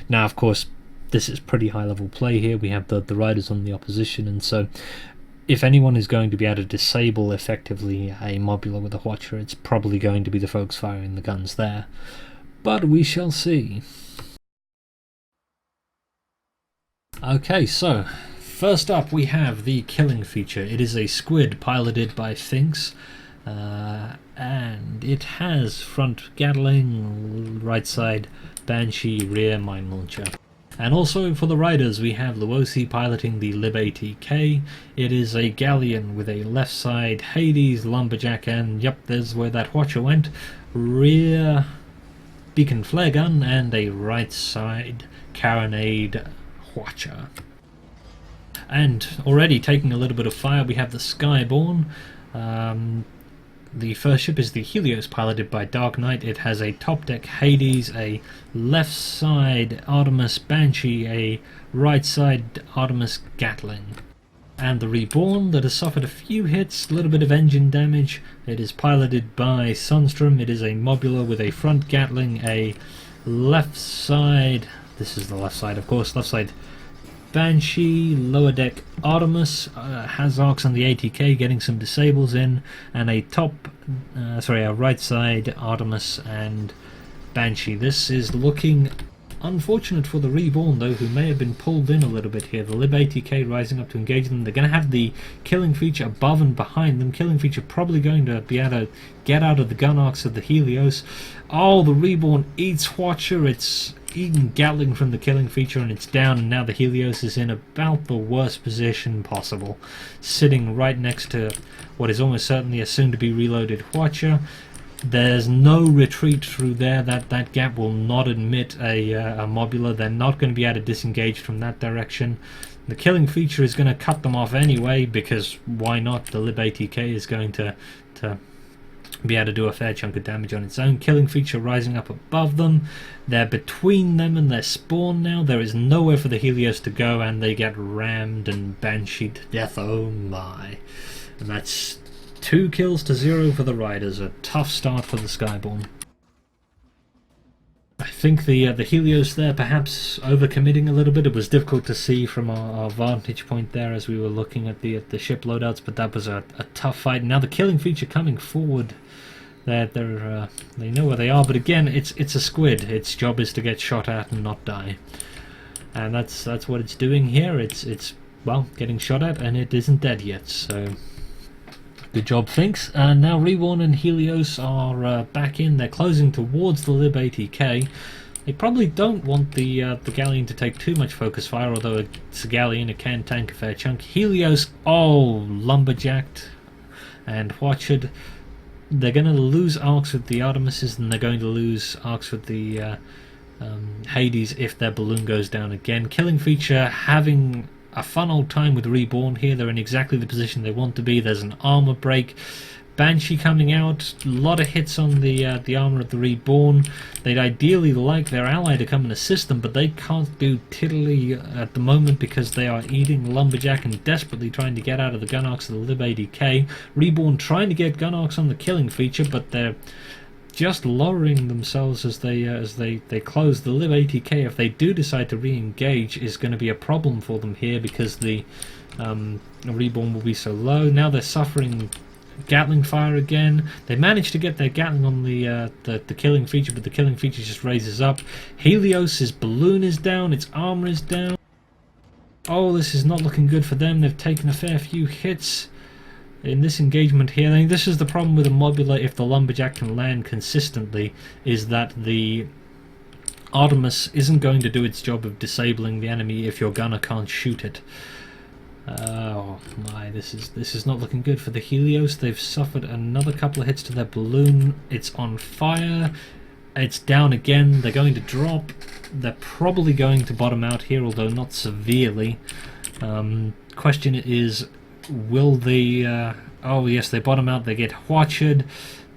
Now, of course, this is pretty high level play here. We have the Ryders on the opposition, and so if anyone is going to be able to disable effectively a Mobula with a Watcher, it's probably going to be the folks firing the guns there. But we shall see. Okay, so first up we have the killing feature. It is a squid piloted by Finks, and it has front Gatling, right side Banshee, rear mine launcher. And also for the Ryders we have Luosi piloting the Lib ATK. It is a galleon with a left side Hades, Lumberjack, and yep, there's where that Watcher went, rear beacon flare gun, and a right side carronade Watcher. And already taking a little bit of fire we have the Skyborne. The first ship is the Helios piloted by Dark Knight. It has a top deck Hades, a left side Artemis Banshee, a right side Artemis Gatling. And the Reborn that has suffered a few hits, a little bit of engine damage. It is piloted by Sunstrom. It is a Mobula with a front Gatling, a left side, this is the left side of course, left side Banshee, lower deck Artemis, has arcs on the ATK, getting some disables in, and a a right side Artemis and Banshee. This is looking unfortunate for the Reborn though, who may have been pulled in a little bit here. The Lib ATK rising up to engage them. They're going to have the killing feature above and behind them. Killing feature probably going to be able to get out of the gun arcs of the Helios. Oh, the Reborn eats Watcher. It's eaten Gatling from the killing feature and it's down, and now the Helios is in about the worst position possible, sitting right next to what is almost certainly a soon-to-be reloaded Watcher. There's no retreat through there. That gap will not admit a Mobula. They're not going to be able to disengage from that direction. The killing feature is going to cut them off anyway, because why not? The Lib ATK is going to be able to do a fair chunk of damage on its own. Killing feature rising up above them. They're between them and their spawn now. There is nowhere for the Helios to go, and they get rammed and bansheed to death. Oh my. And that's 2 kills to 0 for the Ryders. A tough start for the Skyborne. I think the Helios there perhaps overcommitting a little bit. It was difficult to see from our vantage point there as we were looking at the ship loadouts, but that was a tough fight. Now the killing feature coming forward. They know where they are, but again, it's a squid. Its job is to get shot at and not die, and that's what it's doing here. It's well, getting shot at, and it isn't dead yet. So good job, Finks. And now Reborn and Helios are back in. They're closing towards the Lib ATK. They probably don't want the galleon to take too much focus fire, although it's a galleon, it can tank a fair chunk. Helios, oh, lumberjacked and watched. They're going to lose arcs with the Artemises, and they're going to lose arcs with the Hades if their balloon goes down again. Killing feature having a fun old time with Reborn here. They're in exactly the position they want to be. There's an armor break. Banshee coming out, a lot of hits on the armor of the Reborn. They'd ideally like their ally to come and assist them, but they can't do tiddly at the moment because they are eating Lumberjack and desperately trying to get out of the gun arcs of the Lib ADK. Reborn trying to get gun arcs on the killing feature, but they're just lowering themselves as they close. The Lib ATK, if they do decide to re-engage, is going to be a problem for them here because the Reborn will be so low. Now they're suffering Gatling fire again. They managed to get their Gatling on the killing feature, but the killing feature just raises up. Helios' balloon is down, its armor is down. Oh, this is not looking good for them. They've taken a fair few hits in this engagement here. I mean, this is the problem with a Mobula if the Lumberjack can land consistently, is that the Artemis isn't going to do its job of disabling the enemy if your gunner can't shoot it. Oh my, this is not looking good for the Helios. They've suffered another couple of hits to their balloon. It's on fire. It's down again. They're going to drop. They're probably going to bottom out here, although not severely. Question is, will the... oh yes, they bottom out. They get watched.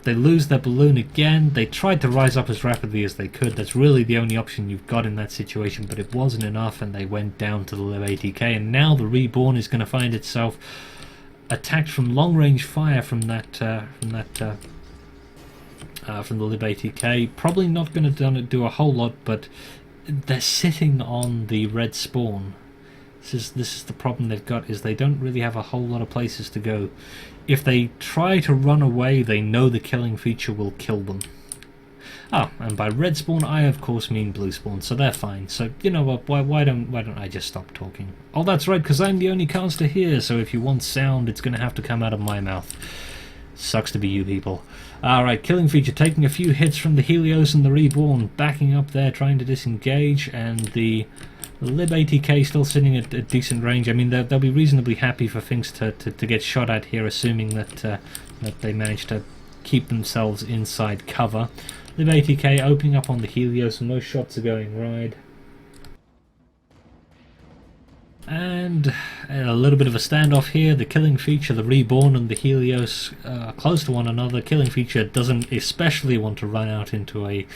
They lose their balloon again. They tried to rise up as rapidly as they could. That's really the only option you've got in that situation, but it wasn't enough, and they went down to the Lib ATK. And now the Reborn is going to find itself attacked from long-range fire from the Lib ATK. Probably not going to do a whole lot, but they're sitting on the red spawn. This is the problem they've got, is they don't really have a whole lot of places to go. If they try to run away, they know the killing feature will kill them. Ah, and by red spawn, I of course mean blue spawn, so they're fine. So you know what? Why don't I just stop talking? Oh, that's right, because I'm the only caster here. So if you want sound, it's going to have to come out of my mouth. Sucks to be you people. Alright, killing feature taking a few hits from the Helios and the Reborn, backing up there, trying to disengage, and the Lib ATK still sitting at a decent range. I mean, they'll be reasonably happy for things to get shot at here, assuming that they manage to keep themselves inside cover. Lib ATK opening up on the Helios, and those shots are going wide. And a little bit of a standoff here. The killing feature, the Reborn and the Helios close to one another. Killing feature doesn't especially want to run out into a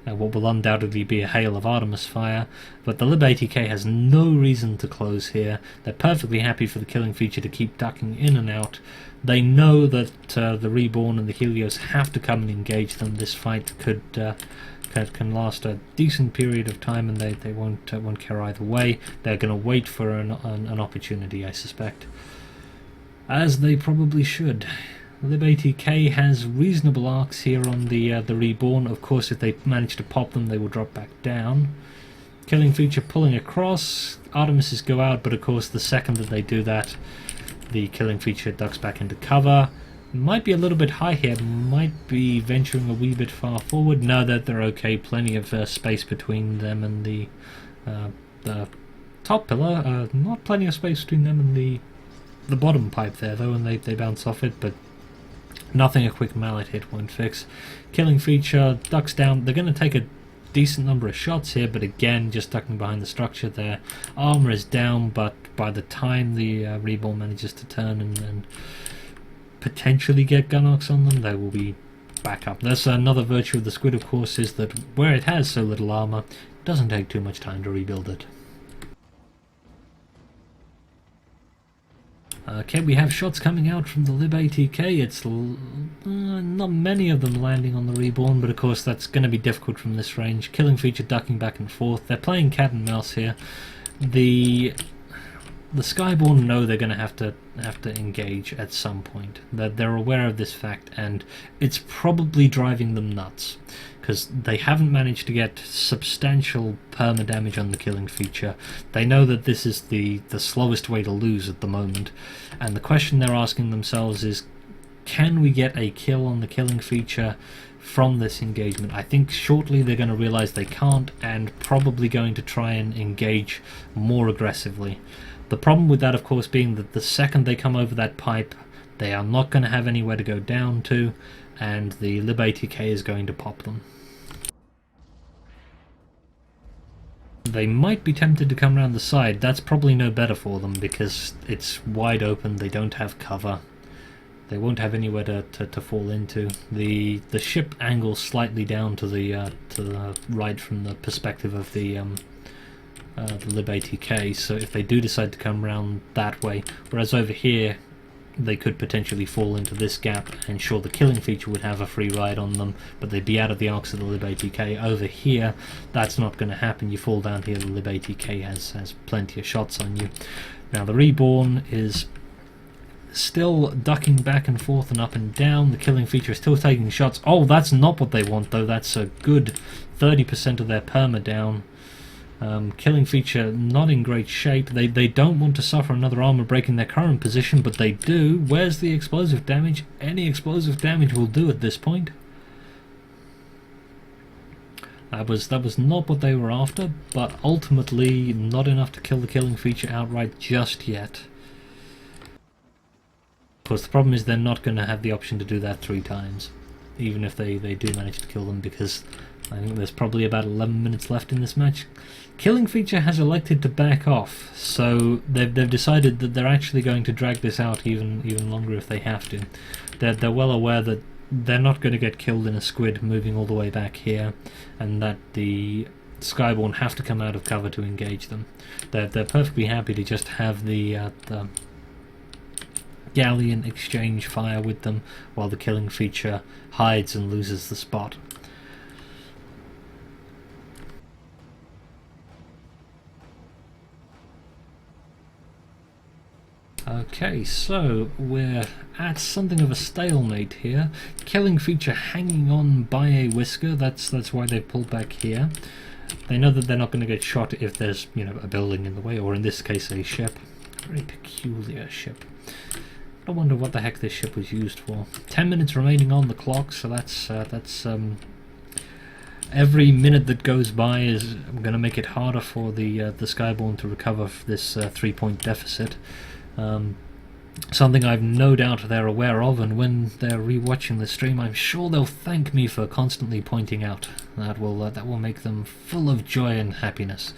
what will undoubtedly be a hail of Artemis fire, but the Lib ATK has no reason to close here. They're perfectly happy for the killing feature to keep ducking in and out. They know that the Reborn and the Helios have to come and engage them. This fight can last a decent period of time, and they won't care either way. They're going to wait for an opportunity, I suspect, as they probably should. Lib ATK has reasonable arcs here on the Reborn. Of course, if they manage to pop them, they will drop back down. Killing feature pulling across. Artemises go out, but of course, the second that they do that, the killing feature ducks back into cover. Might be a little bit high here, might be venturing a wee bit far forward. No, that they're okay. Plenty of space between them and the top pillar. Not plenty of space between them and the bottom pipe there, though, and they bounce off it, but nothing a quick mallet hit won't fix. Killing feature ducks down. They're going to take a decent number of shots here, but again, just ducking behind the structure there. Armor is down, but by the time the Reborn manages to turn and potentially get gun arcs on them, they will be back up. That's another virtue of the squid, of course, is that where it has so little armor, it doesn't take too much time to rebuild it. Okay, we have shots coming out from the Lib ATK. It's not many of them landing on the Reborn, but of course that's going to be difficult from this range. Killing feature ducking back and forth. They're playing cat and mouse here. The Skyborne know they're going to have to engage at some point. They're aware of this fact, and it's probably driving them nuts, because they haven't managed to get substantial perma damage on the killing feature. They know that this is the slowest way to lose at the moment, and the question they're asking themselves is, can we get a kill on the killing feature from this engagement? I think shortly they're going to realize they can't, and probably going to try and engage more aggressively. The problem with that, of course, being that the second they come over that pipe, they are not going to have anywhere to go down to, and the Lib ATK is going to pop them. They might be tempted to come around the side. That's probably no better for them, because it's wide open, they don't have cover. They won't have anywhere to fall into. The ship angles slightly down to the right from the perspective of the Lib ATK, so if they do decide to come around that way, whereas over here they could potentially fall into this gap, and sure, the killing feature would have a free ride on them, but they'd be out of the arcs of the Lib ATK. Over here, that's not going to happen. You fall down here, the Lib ATK has plenty of shots on you. Now the Reborn is still ducking back and forth and up and down. The killing feature is still taking shots. Oh, that's not what they want, though. That's a good 30% of their perma down. Killing feature not in great shape. They don't want to suffer another armor break in their current position, but they do. Where's the explosive damage? Any explosive damage will do at this point. That was not what they were after, but ultimately not enough to kill the killing feature outright just yet. Of course, the problem is they're not going to have the option to do that 3 times, even if they do manage to kill them, because I think there's probably about 11 minutes left in this match. Killing feature has elected to back off, so they've decided that they're actually going to drag this out even longer if they have to. They're well aware that they're not going to get killed in a squid moving all the way back here, and that the Skyborne have to come out of cover to engage them. They're perfectly happy to just have the Galleon exchange fire with them while the killing feature hides and loses the spot. Okay, so we're at something of a stalemate here. Killing feature hanging on by a whisker. That's why they pulled back here. They know that they're not going to get shot if there's, you know, a building in the way, or in this case a ship. Very peculiar ship. I wonder what the heck this ship was used for. 10 minutes remaining on the clock, so that's every minute that goes by is going to make it harder for the Skyborne to recover this 3-point deficit. Something I've no doubt they're aware of, and when they're rewatching the stream, I'm sure they'll thank me for constantly pointing out. That will make them full of joy and happiness.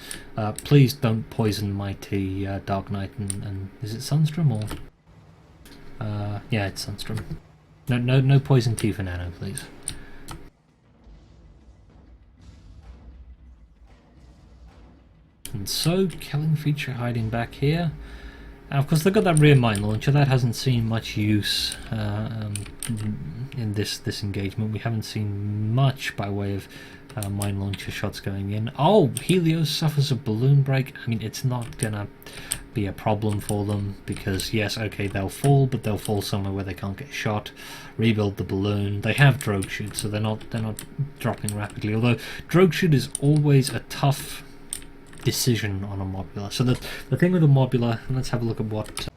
Please don't poison my tea, Dark Knight, and is it Sunstrom or? Yeah, it's Sunstrom. No poison tea for Nano, please. And so, killing feature hiding back here. Of course, they've got that rear mine launcher. That hasn't seen much use in this engagement. We haven't seen much by way of mine launcher shots going in. Oh, Helios suffers a balloon break. I mean, it's not gonna be a problem for them because, yes, okay, they'll fall, but they'll fall somewhere where they can't get shot. Rebuild the balloon. They have drogue shoot, so they're not dropping rapidly. Although drogue shoot is always a tough decision on a modular. So the thing with a modular, and let's have a look at what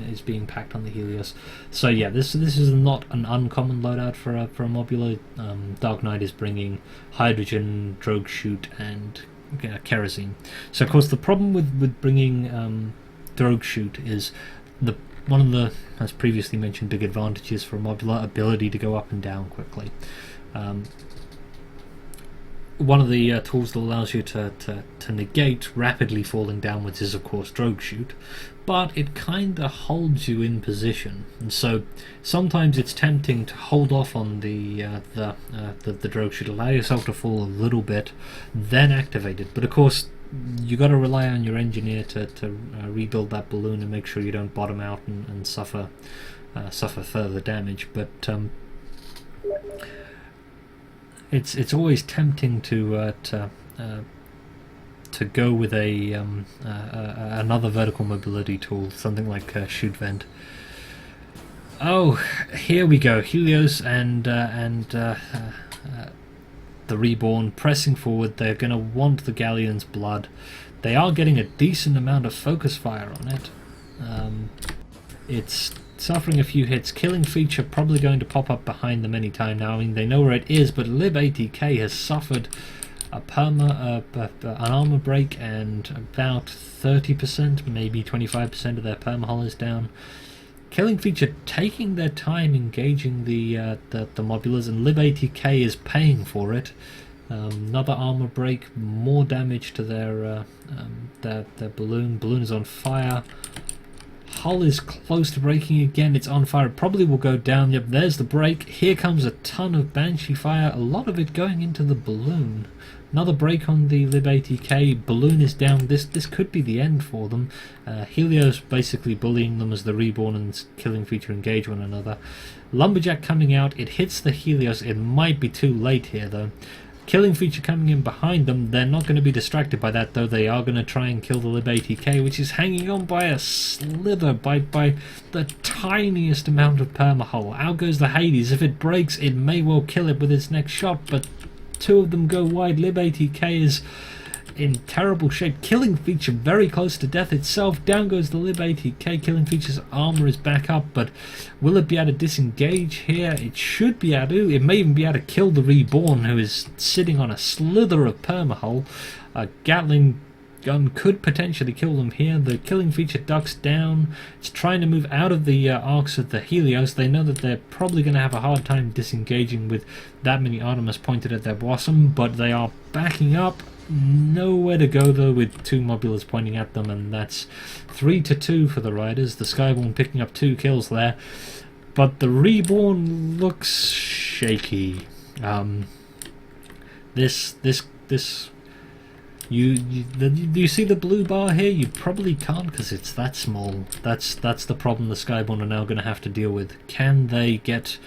is being packed on the Helios. So yeah, this is not an uncommon loadout for a modular. Dark Knight is bringing hydrogen, drogue chute, and kerosene. So of course the problem with bringing drogue chute is one of the, as previously mentioned, big advantages for a modular: ability to go up and down quickly. One of the tools that allows you to negate rapidly falling downwards is, of course, drogue chute, but it kind of holds you in position, and so sometimes it's tempting to hold off on the drogue chute, allow yourself to fall a little bit, then activate it. But of course, you got to rely on your engineer to rebuild that balloon and make sure you don't bottom out and suffer further damage. But it's always tempting to go with another vertical mobility tool, something like chute vent. Oh, here we go. Helios and the Reborn pressing forward. They're going to want the Galleon's blood. They are getting a decent amount of focus fire on it. It's suffering a few hits. Killing feature probably going to pop up behind them anytime now. I mean, they know where it is, but Lib80K has suffered an armor break, and about 30%, maybe 25% of their permahull is down. Killing feature taking their time engaging the modulars, and Lib80K is paying for it. Another armor break, more damage to their balloon. Balloon is on fire. Hull is close to breaking again. It's on fire. It probably will go down. Yep, there's the break. Here comes a ton of Banshee fire. A lot of it going into the balloon. Another break on the Lib80K. Balloon is down. This could be the end for them. Helios basically bullying them as the Reborn and killing feature engage one another. Lumberjack coming out. It hits the Helios. It might be too late here though. Killing feature coming in behind them. They're not going to be distracted by that though. They are going to try and kill the Lib80K, which is hanging on by a slither, by the tiniest amount of permahull. Out goes the Hades. If it breaks, it may well kill it with its next shot, but two of them go wide. Lib80K is in terrible shape. Killing feature very close to death itself. Down goes the Lib80K. Killing feature's armor is back up, but will it be able to disengage here? It should be able to. It may even be able to kill the Reborn, who is sitting on a slither of permahull. A Gatling gun could potentially kill them here. The killing feature ducks down. It's trying to move out of the arcs of the Helios. They know that they're probably going to have a hard time disengaging with that many Artemis pointed at their bosom, but they are backing up. Nowhere to go though with two modulars pointing at them, and that's 3-2 for the Ryders. The Skyborne picking up 2 kills there, but the Reborn looks shaky. Do you see the blue bar here? You probably can't because it's that small. That's the problem the Skyborne are now going to have to deal with. Can they get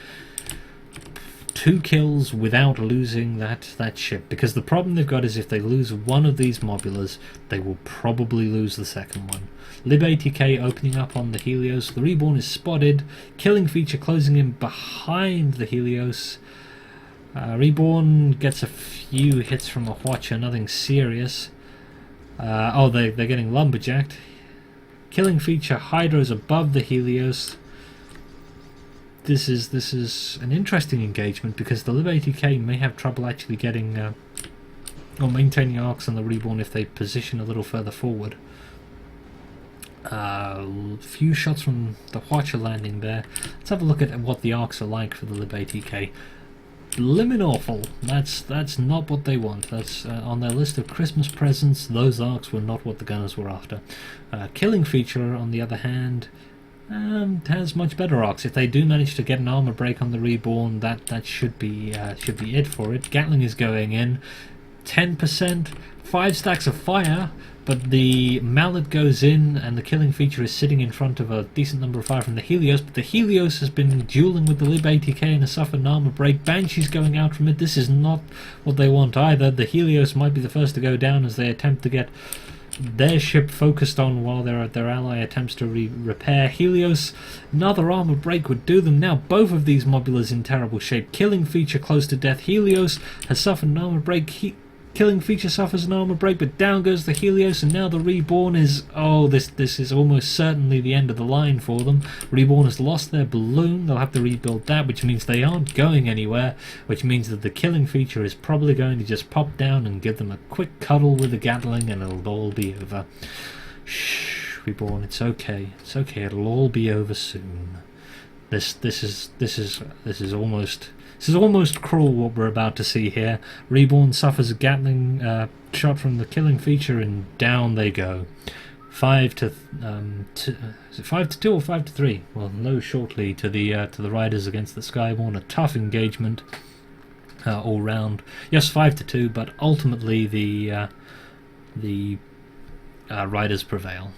2 kills without losing that ship, because the problem they've got is if they lose one of these modulas, they will probably lose the second one. Lib ATK opening up on the Helios. The Reborn is spotted. Killing feature closing in behind the Helios. Reborn gets a few hits from a Watcher, nothing serious. Oh, they're getting lumberjacked. Killing feature Hydras above the Helios. This is an interesting engagement because the Lib ATK may have trouble actually getting or maintaining arcs on the Reborn if they position a little further forward. Few shots from the Watcher landing there. Let's have a look at what the arcs are like for the Lib ATK. Blimmin' awful. That's not what they want. That's on their list of Christmas presents. Those arcs were not what the gunners were after. Killing feature, on the other hand, has much better arcs. If they do manage to get an armor break on the Reborn, that should be it for it. Gatling is going in. 10%, 5 stacks of fire, but the mallet goes in and the killing feature is sitting in front of a decent number of fire from the Helios, but the Helios has been dueling with the Lib ATK and has suffered an armor break. Banshee's going out from it. This is not what they want either. The Helios might be the first to go down as they attempt to get their ship focused on while their ally attempts to repair. Helios, another armor break would do them. Now both of these modulas in terrible shape. Killing feature close to death. Helios has suffered an armor break. Killing feature suffers an armor break, but down goes the Helios, and now the Reborn is... Oh, this is almost certainly the end of the line for them. Reborn has lost their balloon. They'll have to rebuild that, which means they aren't going anywhere, which means that the killing feature is probably going to just pop down and give them a quick cuddle with the Gatling, and it'll all be over. Shh, Reborn, it's okay. It's okay, it'll all be over soon. This is almost cruel what we're about to see here. Reborn suffers a Gatling shot from the killing feature, and down they go. 5 to 2 or 5 to 3? Well, no short lead to the Ryders against the Skyborne. A tough engagement all round. Yes, 5 to 2, but ultimately the Ryders prevail.